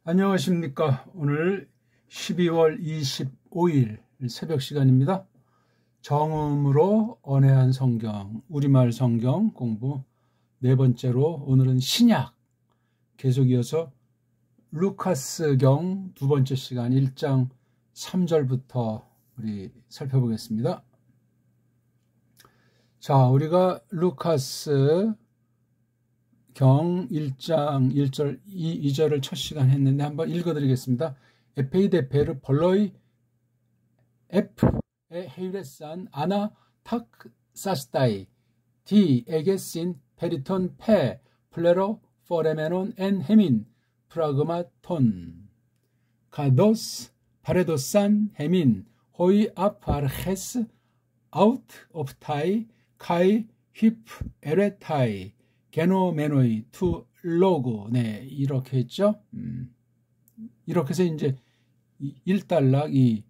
안녕하십니까. 오늘 12월 25일 새벽 시간입니다. 정음으로 언해한 성경, 우리말 성경 공부 네 번째로 오늘은 신약, 계속 이어서 루카스경 두 번째 시간 1장 3절부터 우리 살펴보겠습니다. 자, 우리가 루카스 경 1장 1절 2절을 첫 시간 했는데 한번 읽어드리겠습니다. 에페이데페르 벌로이 F에 헤이레산 아나 탁 사스타이 디 에게신 페리톤 페 플레로 포레메논 엔 헤민 프라그마톤 카도스 파레도산 헤민 호이 아파르헤스 아우트 오프 타이 카이 휘프 에레타이 게노메노이 투 로그. 네, 이렇게 했죠. 이렇게 해서 이제 1단락 이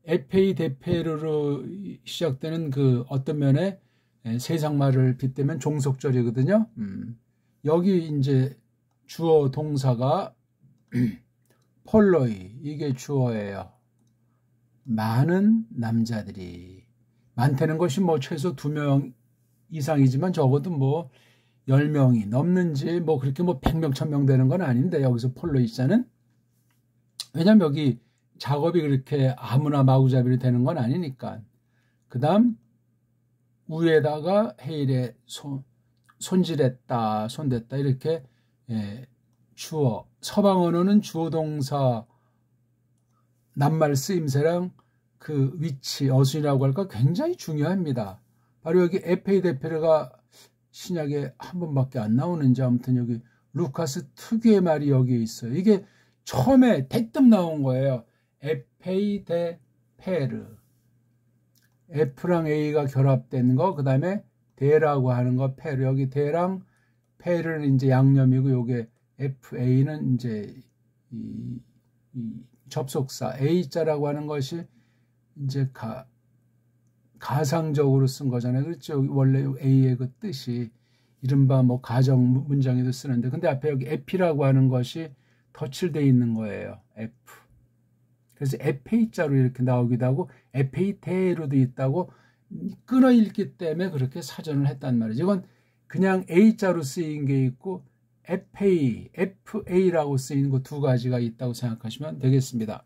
에페이데페르로 시작되는 그 어떤 면에 세상말을 빗대면 종속절이거든요. 여기 이제 주어 동사가 폴로이, 이게 주어예요. 많은 남자들이, 많다는 것이 뭐 최소 2명 이상이지만 적어도 뭐 10명이 넘는지 뭐 그렇게 뭐 100명 1000명 되는 건 아닌데, 여기서 폴로이자는 왜냐면 여기 작업이 그렇게 아무나 마구잡이로 되는 건 아니니까. 그 다음 위에다가 헤일에 손질했다, 손댔다 이렇게 주어, 서방 언어는 주어 동사 낱말 쓰임새랑 그 위치, 어순이라고 할까 굉장히 중요합니다. 바로 여기 에페이데페르가 신약에 한 번밖에 안 나오는지, 아무튼 여기 루카스 특유의 말이 여기에 있어요. 이게 처음에 대뜸 나온 거예요. 에페이데페르. F랑 A가 결합된 거, 그 다음에 데라고 하는 거, 페르. 여기 데랑 페르는 이제 양념이고, 요게 FA는 이제 이 접속사, A자라고 하는 것이 이제 가상적으로 쓴 거잖아요. 그렇죠. 원래 A의 그 뜻이 이른바 뭐 가정 문장에도 쓰는데, 근데 앞에 여기 에피라고 하는 것이 덧칠되어 있는 거예요. F. 그래서 에페이자로 이렇게 나오기도 하고 에페이테로도 있다고 끊어 읽기 때문에 그렇게 사전을 했단 말이죠. 이건 그냥 A자로 쓰인 게 있고 에페이, FA라고 쓰이는 거 두 가지가 있다고 생각하시면 되겠습니다.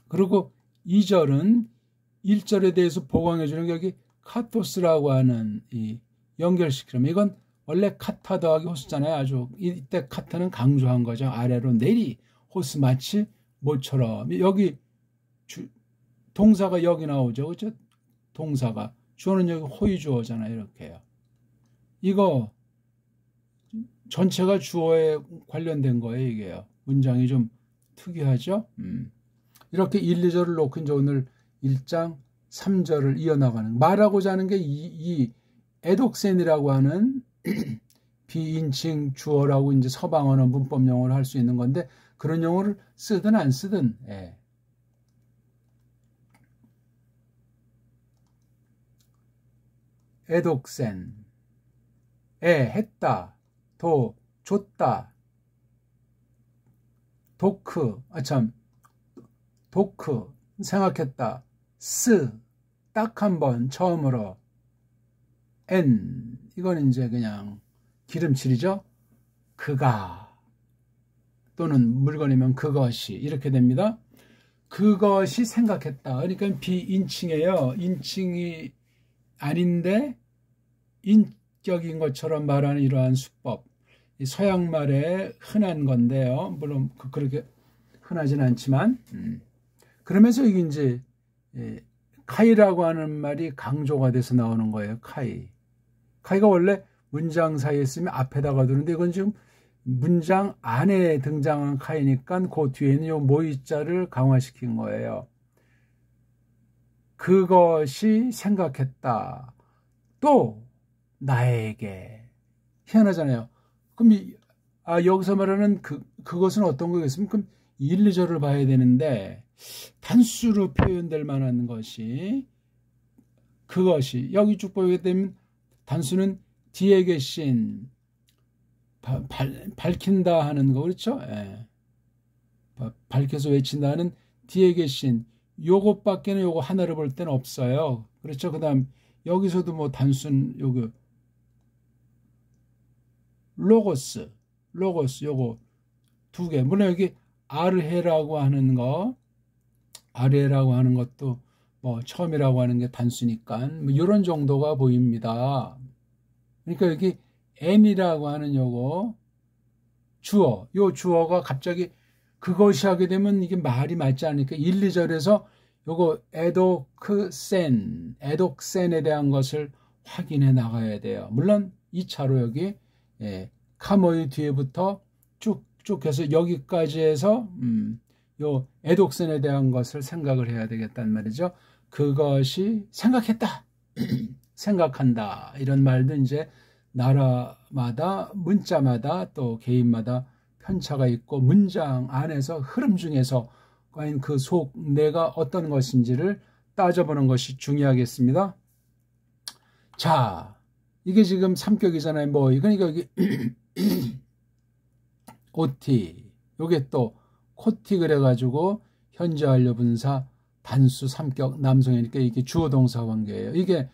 그리고 2절은 1절에 대해서 보강해 주는 게 여기 카토스라고 하는 이 연결시키면, 이건 원래 카타 더하기 호스잖아요. 아주 이때 카타는 강조한 거죠. 아래로 내리, 호스 마치 모처럼. 여기 동사가 여기 나오죠. 그렇죠? 동사가 주어는 여기 호의 주어잖아요. 이렇게요. 이거 전체가 주어에 관련된 거예요. 이게요. 문장이 좀 특이하죠. 이렇게 1, 2절을 놓고 이제 오늘 1장 3절을 이어나가는, 말하고자 하는 게 이 에독센이라고 하는 비인칭 주어라고 이제 서방 언어 문법 용어를 할 수 있는 건데, 그런 용어를 쓰든 안 쓰든, 에독센, 했다, 줬다, 도크, 생각했다, 딱 한 번 처음으로, 이건 이제 그냥 기름칠이죠. 그가 또는 물건이면 그것이 이렇게 됩니다. 그것이 생각했다. 그러니까 비인칭이에요. 인칭이 아닌데 인격인 것처럼 말하는 이러한 수법. 서양말에 흔한 건데요. 물론 그렇게 흔하진 않지만, 그러면서 이게 이제 카이라고 하는 말이 강조가 돼서 나오는 거예요. 카이가 원래 문장 사이에 쓰면 앞에다가 두는데, 이건 지금 문장 안에 등장한 카이니까 그 뒤에는 요 모이자를 강화시킨 거예요. 그것이 생각했다. 또 나에게. 희한하잖아요. 그럼 여기서 말하는 그것은 어떤 거겠습니까? 그럼 1, 2절을 봐야 되는데, 단수로 표현될 만한 것이, 그것이 여기 쭉 보게 되면 단수는 뒤에 계신 밝힌다 하는 거, 그렇죠? 예. 밝혀서 외친다는 뒤에 계신 요것밖에는 요거 하나를 볼 때는 없어요. 그렇죠? 그 다음 여기서도 뭐 단순 요거 로고스 요거 두 개. 물론 여기 아르헤라고 하는 것도 뭐 처음이라고 하는 게 단수니까 뭐 이런 정도가 보입니다. 그러니까 여기 n이라고 하는 요거 주어, 요 주어가 갑자기 그것이 하게 되면 이게 말이 맞지 않으니까 1, 2절에서 요거 에독센에 대한 것을 확인해 나가야 돼요. 물론 2차로 여기 카모의 뒤에부터 쭉 해서 여기까지 해서 요 에독센에 대한 것을 생각을 해야 되겠단 말이죠. 그것이 생각했다, 생각한다 이런 말도 이제 나라마다 문자마다 또 개인마다 편차가 있고 문장 안에서 흐름 중에서 과연 그 속내가 어떤 것인지를 따져보는 것이 중요하겠습니다. 자, 이게 지금 3격이잖아요. 뭐 그러니까 여기 OT, 요게 또 코티 그래가지고 현재 완료 분사 단수 3격 남성이니까 이게 주어 동사 관계예요. 이게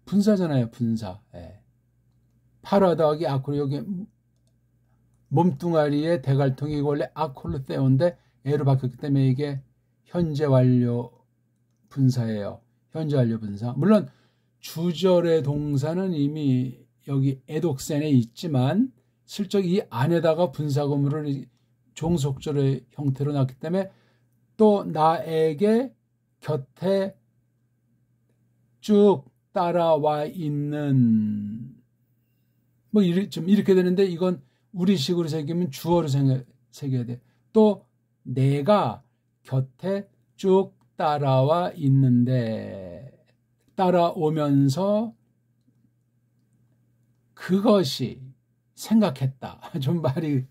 분사잖아요. 분사. 파라 더하기 아콜, 여기 몸뚱아리에 대갈통이 원래 아콜로테오인데 에로 바뀌었기 때문에 이게 현재 완료 분사예요. 현재 완료 분사. 물론 주절의 동사는 이미 여기 에독센에 있지만 실적 이 안에다가 분사구문을 종속절의 형태로 놨기 때문에 또 나에게 곁에 쭉 따라와 있는 뭐 좀 이렇게 되는데 이건 우리식으로 새기면 주어로 새겨야 돼. 또 내가 곁에 쭉 따라와 있는데 따라오면서 그것이 생각했다. 좀 말이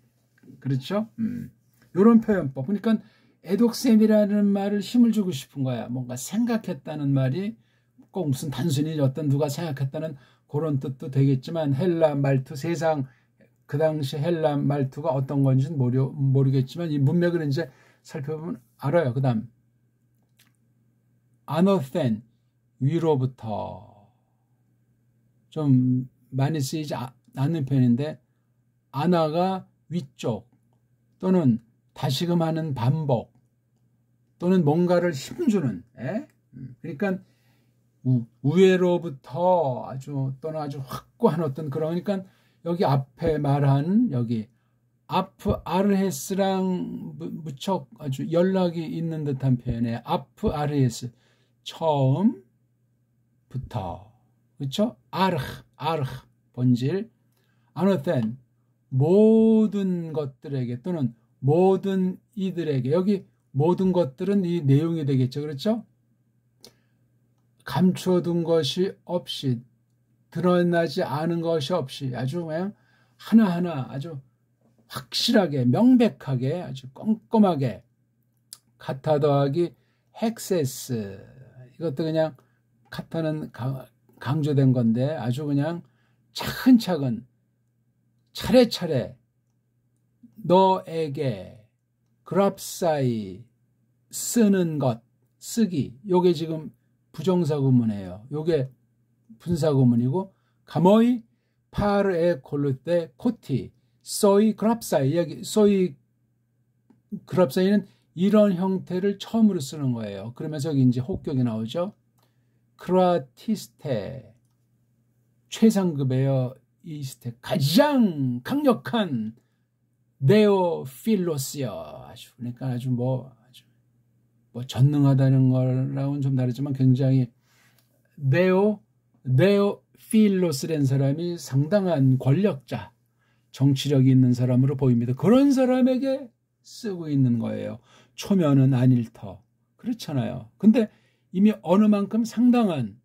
그렇죠? 이런 표현법. 그러니까 에독센이라는 말을 힘을 주고 싶은 거야. 뭔가 생각했다는 말이 꼭 무슨 단순히 어떤 누가 생각했다는 그런 뜻도 되겠지만 헬라 말투 세상 그 당시 헬라 말투가 어떤 건지는 모르겠지만 이 문맥을 이제 살펴보면 알아요. 그 다음 아노센 위로부터 좀 많이 쓰이지 않는 편인데 아나가 위쪽 또는 다시금 하는 반복 또는 뭔가를 힘주는 그러니까 우회로부터 또는 아주 확고한 어떤 그런 그러니까 여기 앞에 말한 여기 아프 아르헤스랑 무척 아주 연락이 있는 듯한 표현에 아프 아르헤스 처음부터 그렇죠? 아르 본질 아노텐 모든 것들에게 또는 모든 이들에게 여기 모든 것들은 이 내용이 되겠죠. 그렇죠? 감춰둔 것이 없이 드러나지 않은 것이 없이 아주 그냥 하나하나 아주 확실하게 명백하게 아주 꼼꼼하게 카타 더하기 헥세스 이것도 그냥 카타는 강조된 건데 아주 그냥 차근차근 차례차례 너에게 그랍사이 쓰는 것 쓰기 요게 지금 부정사 구문이에요. 요게 분사 구문이고 가모이 파르에 콜루테 코티 소이 그랍사이 여기 소이 그랍사이는 이런 형태를 처음으로 쓰는 거예요. 그러면서 여기 이제 혹격이 나오죠. 크라티스테 최상급이에요. 이스테 가장 강력한 네오필로스요. 아주 그러니까 아주 뭐 전능하다는 거랑은 좀 다르지만 굉장히 네오필로스라는 사람이 상당한 권력자, 정치력이 있는 사람으로 보입니다. 그런 사람에게 쓰고 있는 거예요. 초면은 아닐 터. 그렇잖아요. 근데 이미 어느 만큼 상당한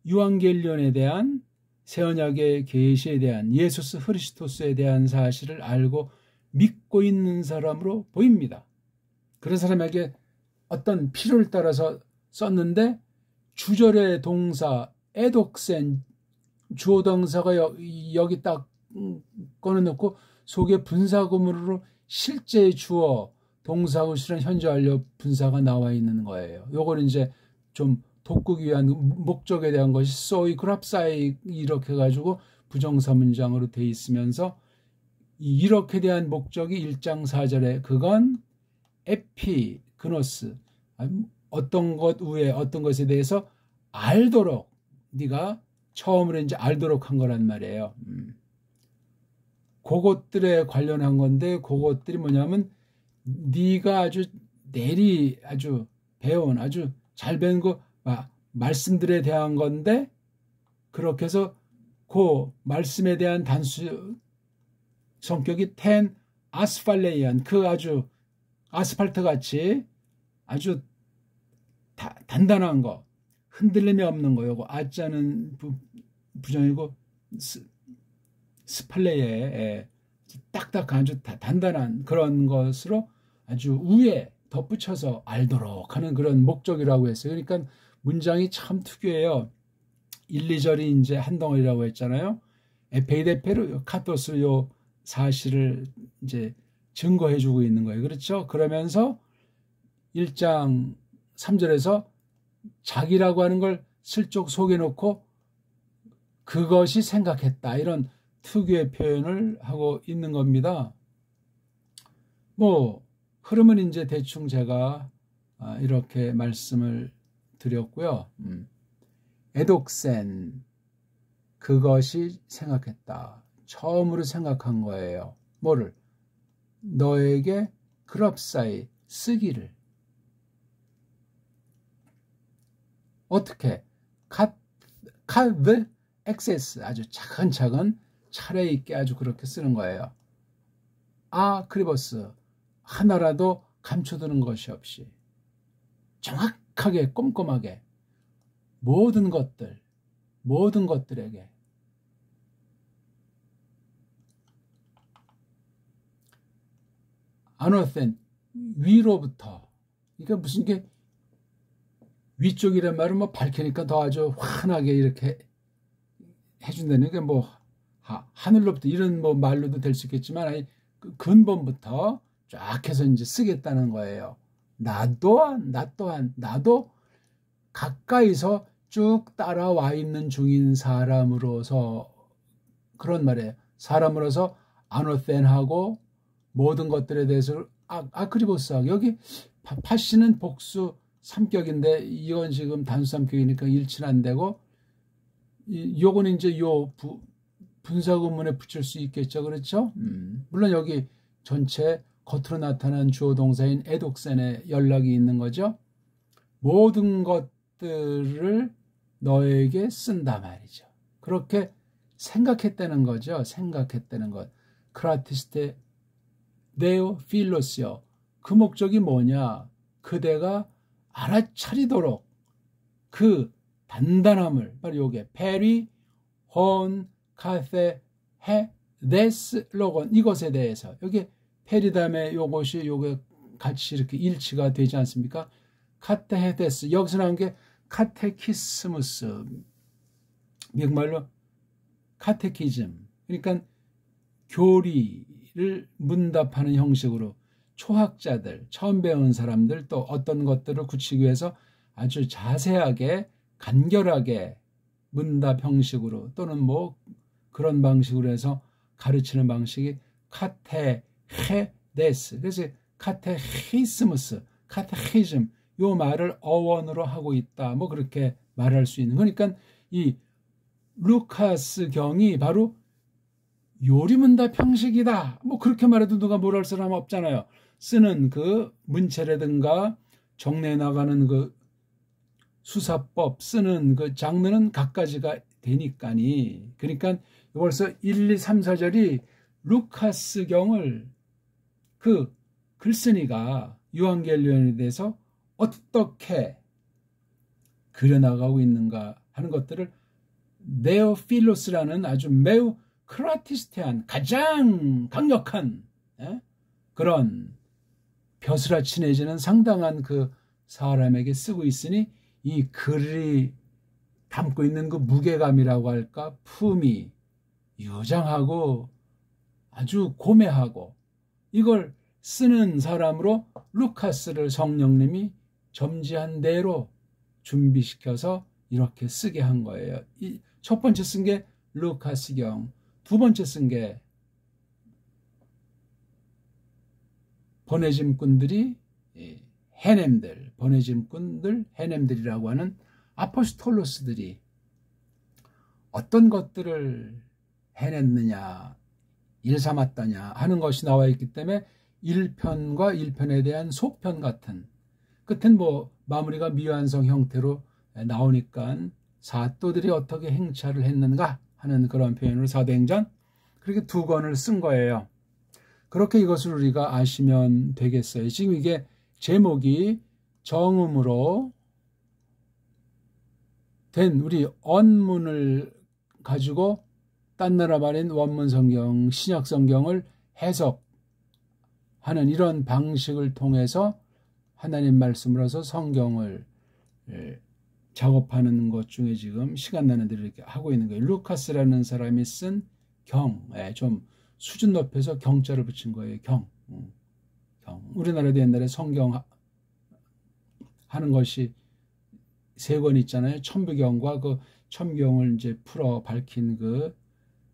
유앙겔리온에 대한 새언약의 계시에 대한 예수스 그리스도스에 대한 사실을 알고 믿고 있는 사람으로 보입니다. 그런 사람에게 어떤 필요를 따라서 썼는데 주절의 동사 에독센 주어 동사가 여기 딱 꺼내놓고 속에 분사구문으로 실제 주어 동사하고 실은 현재 완료 분사가 나와 있는 거예요. 요거는 이제 좀 돋구기 위한 목적에 대한 것이 소이 그랍사이 이렇게 해가지고 부정사 문장으로 돼 있으면서 이렇게 대한 목적이 1장 4절에 그건 에피 그노스 어떤 것 위에 어떤 것에 대해서 알도록 네가 처음으로 이제 알도록 한 거란 말이에요. 그것들에 관련한 건데 그것들이 뭐냐면 네가 아주 아주 배운 아주 잘 배운 그 말씀들에 대한 건데 그렇게 해서 그 말씀에 대한 단수 성격이 텐 아스팔레이안 그 아주 아스팔트 같이 아주 단단한 거 흔들림이 없는 거 요거 아자는 부정이고 스팔레에 딱딱한 아주 단단한 그런 것으로 아주 위에 덧붙여서 알도록 하는 그런 목적이라고 했어요. 그러니까 문장이 참 특유해요. 1, 2절이 이제 한 덩어리라고 했잖아요. 에페이데페로 카토스 요 사실을 이제 증거해주고 있는 거예요. 그렇죠? 그러면서 1장 3절에서 자기라고 하는 걸 슬쩍 속여놓고 그것이 생각했다. 이런 특유의 표현을 하고 있는 겁니다. 뭐 흐름은 이제 대충 제가 이렇게 말씀을 드렸고요. 에독센 그것이 생각했다. 처음으로 생각한 거예요. 뭐를? 너에게 그럽사이 쓰기를. 어떻게? 카드 액세스 아주 차근차근 차례 있게 아주 그렇게 쓰는 거예요. 크리버스 하나라도 감춰두는 것이 없이 정확하게 꼼꼼하게 모든 것들에게 아노센 위로부터 그러니까 무슨 게 위쪽이란 말은 뭐 밝히니까 더 아주 환하게 이렇게 해준다는 게 뭐 하늘로부터 이런 뭐 말로도 될 수 있겠지만 아니 그 근본부터 쫙 해서 이제 쓰겠다는 거예요. 나 또한 나도 가까이서 쭉 따라와 있는 중인 사람으로서 그런 말이에요. 사람으로서 아노센하고 모든 것들에 대해서 아크리보스하고 여기 파시는 복수 3격인데 이건 지금 단수 3격이니까 일치는 안 되고 요거는 이제 요 분사구문에 붙일 수 있겠죠. 그렇죠? 물론 여기 전체 겉으로 나타난 주어 동사인 에독센에 연락이 있는 거죠. 모든 것들을 너에게 쓴다 말이죠. 그렇게 생각했다는 거죠. 생각했다는 것. 크라티스테 네오 필로시오. 그 목적이 뭐냐? 그대가 알아차리도록 그 단단함을 바로 요게 페리 혼 카세 헤 데스 로건 이것에 대해서 여기 페리 다음에 요것이 요게 같이 이렇게 일치가 되지 않습니까? 카테헤데스 여기서 나온 게 카테키스무스 미국말로 카테키즘 그러니까 교리를 문답하는 형식으로 초학자들 처음 배운 사람들 또 어떤 것들을 굳히기 위해서 아주 자세하게 간결하게 문답 형식으로 또는 뭐 그런 방식으로 해서 가르치는 방식이 카테헤데스 그래서 카테히스무스 카테히즘 요 말을 어원으로 하고 있다. 뭐 그렇게 말할 수 있는. 그러니까 이 루카스 경이 바로 요리문답 형식이다. 뭐 그렇게 말해도 누가 뭐랄 사람 없잖아요. 쓰는 그 문체라든가 정리해 나가는 그 수사법 쓰는 그 장르는 각가지가 되니까니. 그러니까 벌써 1, 2, 3, 4절이 루카스 경을 그 글쓴이가 유한겔리온에 대해서 어떻게 그려나가고 있는가 하는 것들을 네오필로스라는 아주 매우 크라티스트한 가장 강력한 그런 벼슬아치 내지는 상당한 그 사람에게 쓰고 있으니 이 글이 담고 있는 그 무게감이라고 할까 품이 유장하고 아주 고매하고 이걸 쓰는 사람으로 루카스를 성령님이 점지한 대로 준비시켜서 이렇게 쓰게 한 거예요. 첫 번째 쓴 게 루카스경, 두 번째 쓴 게 보내짐꾼들이 해냄들, 보내짐꾼들, 해냄들이라고 하는 아포스톨로스들이 어떤 것들을 해냈느냐, 일삼았다냐 하는 것이 나와 있기 때문에 1편과 1편에 대한 소편 같은, 끝은 뭐 마무리가 미완성 형태로 나오니까 사또들이 어떻게 행차를 했는가 하는 그런 표현으로 사도행전 그렇게 두 권을 쓴 거예요. 그렇게 이것을 우리가 아시면 되겠어요. 지금 이게 제목이 정음으로 된 우리 언문을 가지고 딴 나라 말인 원문 성경, 신약 성경을 해석하는 이런 방식을 통해서 하나님 말씀으로서 성경을 작업하는 것 중에 지금 시간 나는 대로 이렇게 하고 있는 거예요. 루카스라는 사람이 쓴 경, 좀 수준 높여서 경자를 붙인 거예요. 경. 우리나라도 옛날에 성경 하는 것이 세 권 있잖아요. 천부경과 그 천부경을 이제 풀어 밝힌 그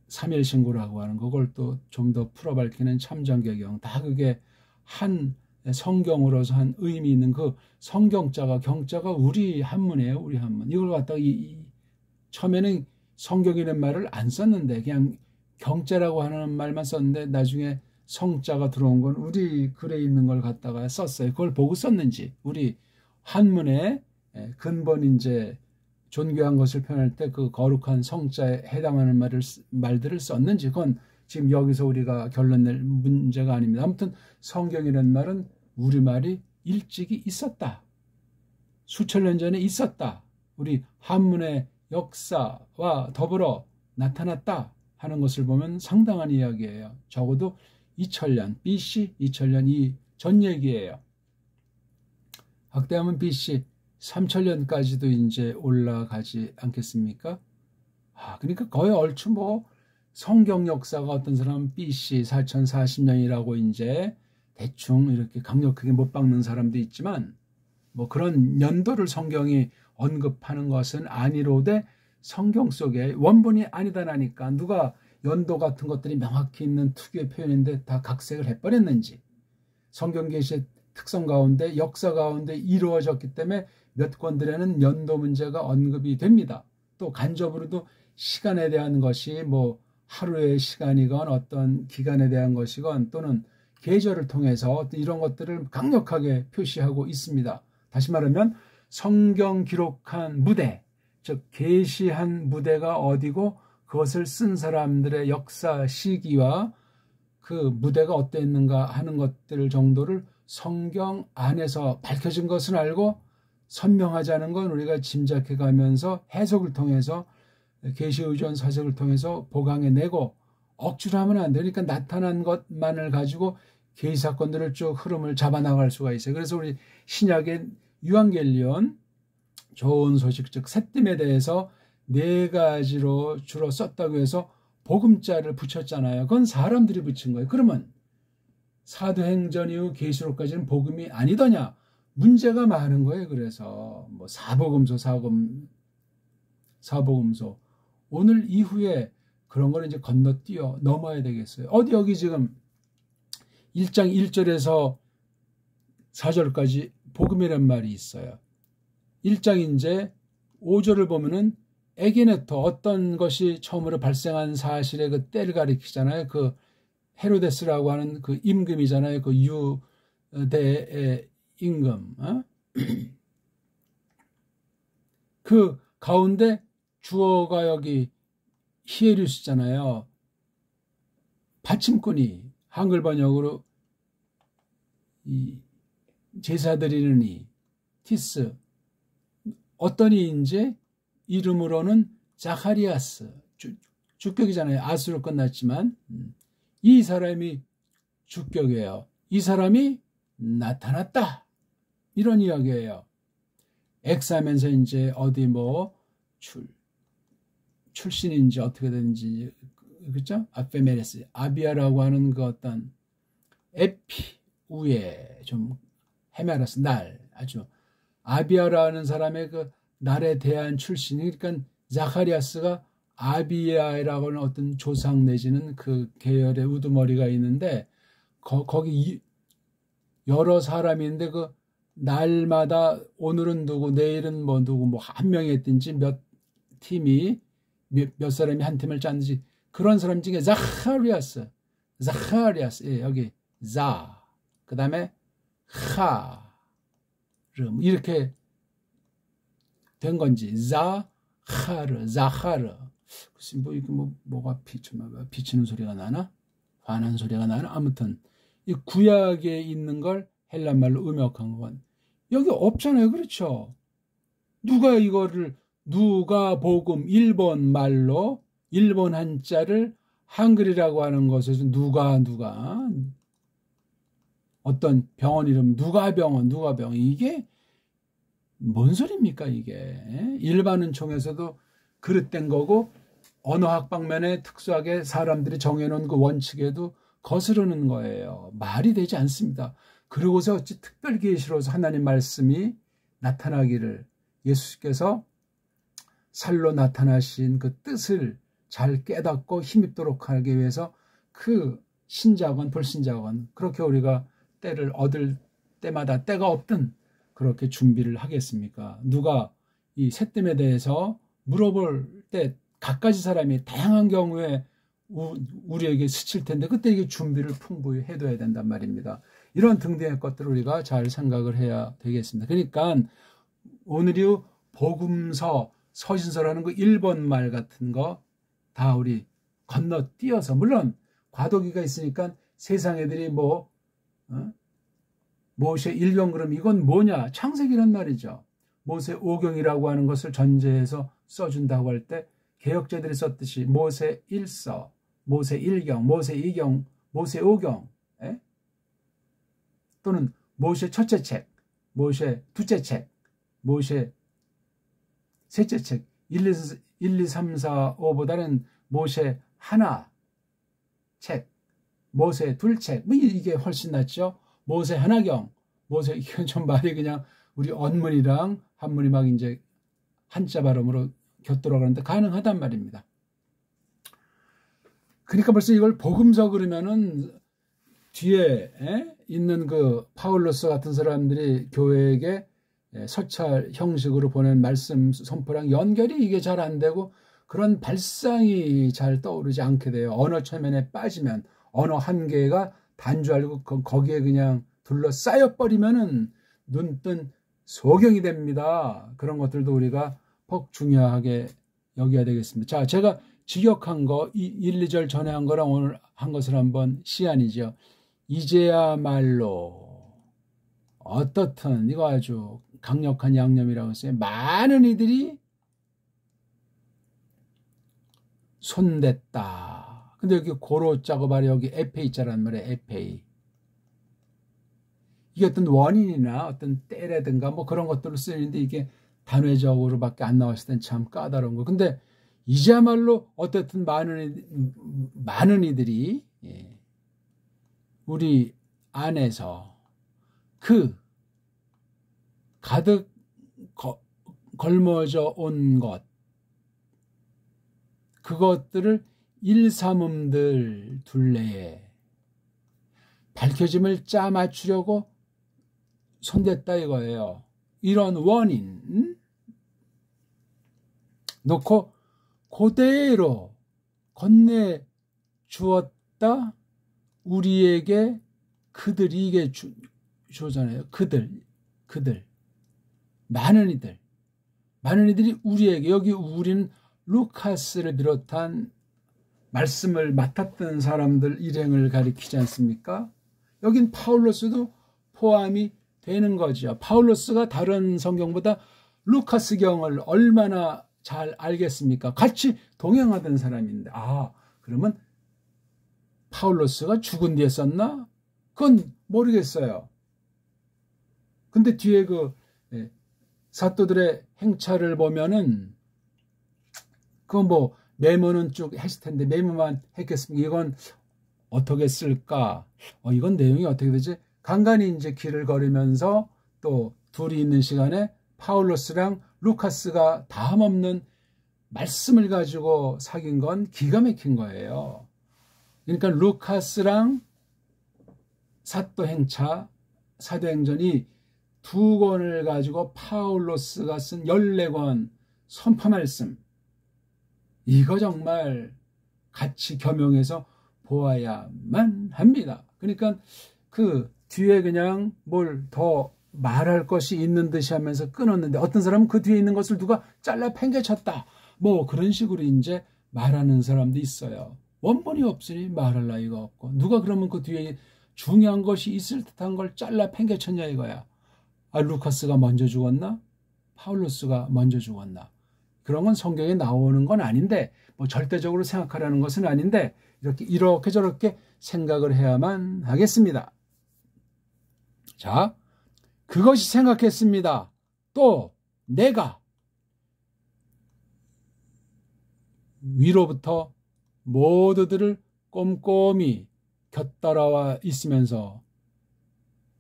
삼일신구라고 하는 그걸 또 좀 더 풀어 밝히는 참정계경, 다 그게 한 성경으로서 한 의미 있는 그 성경자가, 경자가 우리 한문이에요. 우리 한문. 이걸 갖다가 처음에는 성경이라는 말을 안 썼는데 그냥 경자라고 하는 말만 썼는데 나중에 성자가 들어온 건 우리 글에 있는 걸 갖다가 썼어요. 그걸 보고 썼는지, 우리 한문의 근본 이제 존귀한 것을 표현할 때 그 거룩한 성자에 해당하는 말들을 썼는지, 그건 지금 여기서 우리가 결론 낼 문제가 아닙니다. 아무튼 성경이라는 말은 우리말이 일찍이 있었다. 수천 년 전에 있었다. 우리 한문의 역사와 더불어 나타났다 하는 것을 보면 상당한 이야기예요. 적어도 2000년, BC 2000년 이 전 얘기예요. 확대하면 BC 3000년까지도 이제 올라가지 않겠습니까? 그러니까 거의 얼추 뭐 성경 역사가 어떤 사람은 BC 4040년이라고 이제 대충 이렇게 강력하게 못 박는 사람도 있지만 뭐 그런 연도를 성경이 언급하는 것은 아니로되 성경 속에 원본이 아니다라니까 누가 연도 같은 것들이 명확히 있는 특유의 표현인데 다 각색을 해버렸는지, 성경 계시의 특성 가운데 역사 가운데 이루어졌기 때문에 몇 권들에는 연도 문제가 언급이 됩니다. 또 간접으로도 시간에 대한 것이 뭐 하루의 시간이건 어떤 기간에 대한 것이건 또는 계절을 통해서 이런 것들을 강력하게 표시하고 있습니다. 다시 말하면 성경 기록한 무대, 즉 계시한 무대가 어디고 그것을 쓴 사람들의 역사 시기와 그 무대가 어땠는가 하는 것들 정도를 성경 안에서 밝혀진 것은 알고 선명하지 않은 건 우리가 짐작해 가면서 해석을 통해서 계시의존 사색을 통해서 보강해내고 억지로 하면 안 되니까 나타난 것만을 가지고 계시 사건들을 쭉 흐름을 잡아나갈 수가 있어요. 그래서 우리 신약의 유한겔리온 좋은 소식, 즉 새뜸에 대해서 네 가지로 주로 썼다고 해서 복음자를 붙였잖아요. 그건 사람들이 붙인 거예요. 그러면 사도행전 이후 계시록까지는 복음이 아니더냐? 문제가 많은 거예요. 그래서 뭐 사복음서 오늘 이후에 그런 거는 이제 건너뛰어 넘어야 되겠어요. 어디 여기 지금 1장 1절에서 4절까지 복음이란 말이 있어요. 1장 이제 5절을 보면은 에게네토, 어떤 것이 처음으로 발생한 사실의 그 때를 가리키잖아요. 그 헤로데스라고 하는 그 임금이잖아요. 그 유대의 임금. 그 가운데 주어가 여기 히에리우스잖아요. 받침꾼이 한글 번역으로 이 제사 드리는 이 티스, 어떤 이인지 이름으로는 자카리아스, 주격이잖아요. 아스로 끝났지만 이 사람이 주격이에요. 이 사람이 나타났다, 이런 이야기예요. 엑사면서 이제 어디 뭐 출신인지 어떻게 되는지, 그렇죠? 아페메레스, 아비아라고 하는 그 어떤 에피, 위에 좀 헤매라서 날, 아주 아비야라는 사람의 그 날에 대한 출신이, 그러니까 자카리아스가 아비야라고 하는 어떤 조상 내지는 그 계열의 우두머리가 있는데 거기 여러 사람이 있는데 그 날마다 오늘은 누구 내일은 뭐 누구 뭐 한 명이 했든지 몇 팀이 몇 사람이 한 팀을 짰는지 그런 사람 중에 자카리아스 예, 여기 자 그 다음에 하 이렇게 된 건지 자하르 글쎄 뭐 이게 뭐가 비치는 소리가 나나 화난 소리가 나나 아무튼 이 구약에 있는 걸 헬란말로 음역한 건 여기 없잖아요. 그렇죠? 누가 이거를 누가복음 일본 말로 일본 한자를 한글이라고 하는 것에서 누가 어떤 병원 이름 누가병원 이게 뭔 소리입니까 이게. 일반은총에서도 그릇된 거고 언어학 방면에 특수하게 사람들이 정해놓은 그 원칙에도 거스르는 거예요. 말이 되지 않습니다. 그러고서 어찌 특별계시로서 하나님 말씀이 나타나기를 예수께서 살로 나타나신 그 뜻을 잘 깨닫고 힘입도록 하기 위해서 그 신자건 불신자건 그렇게 우리가 때를 얻을 때마다 때가 없든 그렇게 준비를 하겠습니까? 누가 이 새뜸에 대해서 물어볼 때 갖가지 사람이 다양한 경우에 우리에게 스칠 텐데 그때 이게 준비를 풍부히 해둬야 된단 말입니다. 이런 등등의 것들을 우리가 잘 생각을 해야 되겠습니다. 그러니까 오늘이 복음서, 서신서라는 그 일본 말 같은 거 다 우리 건너뛰어서 물론 과도기가 있으니까 세상 애들이 모세 일경 그럼 이건 뭐냐? 창세기란 말이죠. 모세 오경이라고 하는 것을 전제해서 써준다고 할 때 개혁자들이 썼듯이 모세 1서, 모세 1경, 모세 2경, 모세 5경 또는 모세 첫째 책, 모세 둘째 책, 모세 셋째 책 1, 2, 3, 4, 5보다는 모세 하나 책, 모세 둘 책 이게 훨씬 낫죠. 모세 하나경, 모세 이건 좀 말이 그냥 우리 언문이랑 한문이 막 이제 한자 발음으로 곁돌아가는데 가능하단 말입니다. 그러니까 벌써 이걸 복음서 그러면은 뒤에 있는 그 파울로스 같은 사람들이 교회에게 서찰 형식으로 보낸 말씀 선포랑 연결이 이게 잘 안 되고 그런 발상이 잘 떠오르지 않게 돼요. 언어 체면에 빠지면 언어 한계가 단줄 알고 거기에 그냥 둘러싸여 버리면은 눈뜬 소경이 됩니다. 그런 것들도 우리가 꼭 중요하게 여겨야 되겠습니다. 자, 제가 직역한 거 1, 2절 전에 한 거랑 오늘 한 것을 한번 시안이죠. 이제야말로 어떻든 이거 아주 강력한 양념이라고 했어요. 많은 이들이 손댔다. 근데 여기 고로 작업하래 여기 에페이자란 말이에요. 에페이. 이게 어떤 원인이나 어떤 때라든가 뭐 그런 것들을 쓰는데 이게 단회적으로밖에 안 나왔을 땐 참 까다로운 거. 근데 이제야말로 어쨌든 많은 이들이 우리 안에서 그 가득 걸머져 온 것, 그것들을 일삼음들 둘레에 밝혀짐을 짜 맞추려고 손댔다 이거예요. 이런 원인 놓고 그대로 건네주었다. 우리에게 그들이 이게 주잖아요. 그들 많은 이들이 우리에게 여기 우리는 루카스를 비롯한 말씀을 맡았던 사람들 일행을 가리키지 않습니까? 여긴 파울로스도 포함이 되는 거죠. 파울로스가 다른 성경보다 루카스경을 얼마나 잘 알겠습니까? 같이 동행하던 사람인데 그러면 파울로스가 죽은 뒤에 썼나? 그건 모르겠어요. 근데 뒤에 그 사도들의 행차를 보면은 그거 메모는 쭉 했을 텐데 메모만 했겠습니까? 이건 어떻게 쓸까? 이건 내용이 어떻게 되지? 간간히 이제 길을 걸으면서 또 둘이 있는 시간에 파울로스랑 루카스가 다함없는 말씀을 가지고 사귄 건 기가 막힌 거예요. 그러니까 루카스랑 사도행차, 사도행전이 2권을 가지고 파울로스가 쓴 14권 선포말씀, 이거 정말 같이 겸용해서 보아야만 합니다. 그러니까 그 뒤에 그냥 뭘 더 말할 것이 있는 듯이 하면서 끊었는데, 어떤 사람은 그 뒤에 있는 것을 누가 잘라 팽개쳤다, 뭐 그런 식으로 이제 말하는 사람도 있어요. 원본이 없으니 말할 나위가 없고, 누가 그러면 그 뒤에 중요한 것이 있을 듯한 걸 잘라 팽개쳤냐 이거야. 아, 루카스가 먼저 죽었나? 파울로스가 먼저 죽었나? 그런 건 성경에 나오는 건 아닌데, 뭐 절대적으로 생각하라는 것은 아닌데, 이렇게 저렇게 생각을 해야만 하겠습니다. 자, 그것이 생각했습니다. 또 내가 위로부터 모두들을 꼼꼼히 곁따라와 있으면서,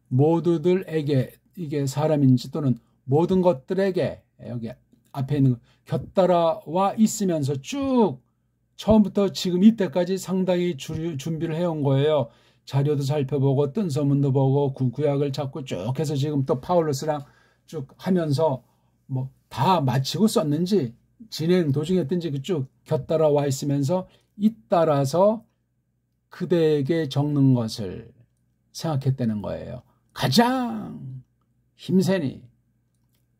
모두들에게, 이게 사람인지 또는 모든 것들에게, 여기 앞에 있는 거, 곁따라와 있으면서 쭉 처음부터 지금 이때까지 상당히 준비를 해온 거예요. 자료도 살펴보고 뜬서문도 보고 구약을 찾고 쭉 해서 지금 또 파울로스랑 쭉 하면서 뭐 다 마치고 썼는지 진행 도중했든지 쭉 곁따라와 있으면서 잇따라서 그대에게 적는 것을 생각했다는 거예요. 가장 힘세니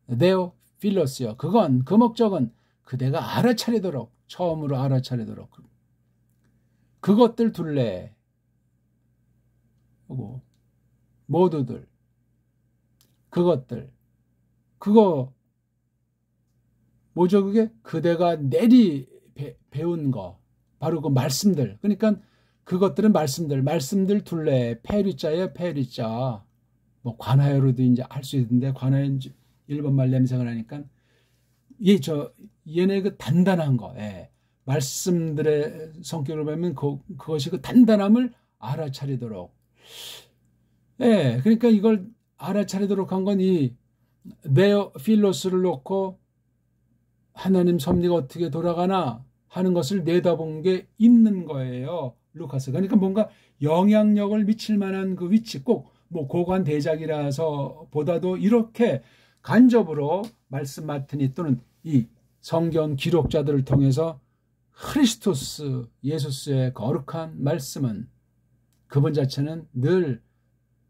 네오 필로스요. 그건, 그 목적은 그대가 알아차리도록, 처음으로 알아차리도록 그것들 둘레 하고 모두들, 그것들, 그거 뭐죠? 그게 그대가 내리 배운 거, 바로 그 말씀들. 그러니까 그것들은 말씀들 둘레, 페리자예요, 페리자. 뭐 관하여로도 이제 할 수 있는데, 관하여 일본말 냄새가 나니까 얘네 그 단단한 거, 예. 말씀들의 성격을 보면 그것이 그 단단함을 알아차리도록, 예. 그러니까 이걸 알아차리도록 한 건 이 네오 필로스를 놓고 하나님 섭리가 어떻게 돌아가나 하는 것을 내다본 게 있는 거예요, 루카스. 그러니까 뭔가 영향력을 미칠 만한 그 위치, 꼭 뭐 고관 대작이라서 보다도 이렇게 간접으로 말씀 맡으니, 또는 이 성경 기록자들을 통해서 크리스토스 예수스의 거룩한 말씀은 그분 자체는 늘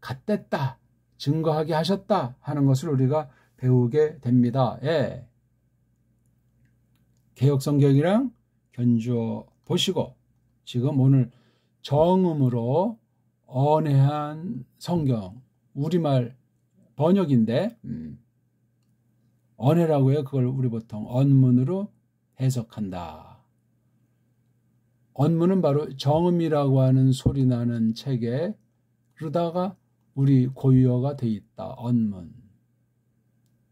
같댔다, 증거하게 하셨다 하는 것을 우리가 배우게 됩니다. 예. 개혁성경이랑 견주어 보시고, 지금 오늘 정음으로 언해한 성경, 우리말 번역인데, 언해라고 해요. 그걸 우리 보통 언문으로 해석한다. 언문은 바로 정음이라고 하는 소리 나는 책에 그러다가 우리 고유어가 돼 있다. 언문.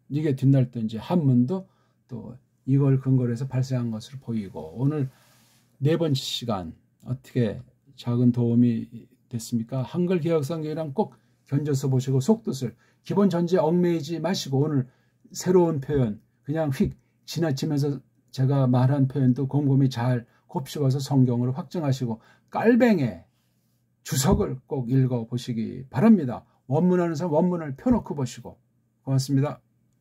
이게 뒷날 또 이제 한문도 또 이걸 근거로 해서 발생한 것으로 보이고, 오늘 4번째 시간 어떻게 작은 도움이 됐습니까? 한글 개혁성경이랑 꼭 견져서 보시고, 속뜻을 기본 전제에 얽매이지 마시고, 오늘 새로운 표현 그냥 휙 지나치면서 제가 말한 표현도 곰곰이 잘 곱씹어서 성경으로 확증하시고, 깔뱅의 주석을 꼭 읽어보시기 바랍니다. 원문하는 사람 원문을 펴놓고 보시고. 고맙습니다.